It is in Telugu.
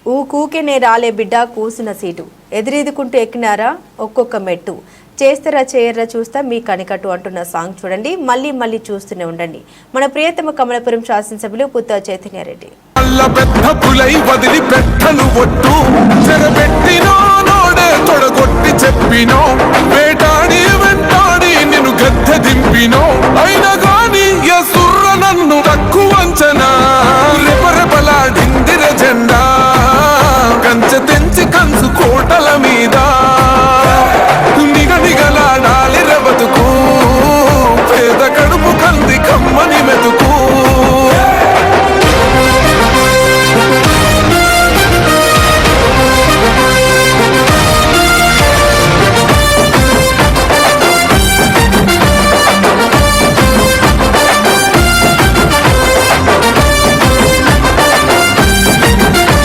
ఊకూకెనే రాలే బిడ్డ కూసిన సీటు ఎదురెదుకుంటూ ఎక్కినారా ఒక్కొక్క మెట్టు చేస్తారా చేయరా చూస్తా మీ కనికట్టు అంటున్న సాంగ్ చూడండి మళ్ళీ మళ్ళీ చూస్తూనే ఉండండి మన ప్రియతమ కమలపురం శాసనసభ్యులు పుత్త చైతన్యారెడ్డి నన్ను తక్కువ అంచనా రెపరెపలాడిందిర జెండా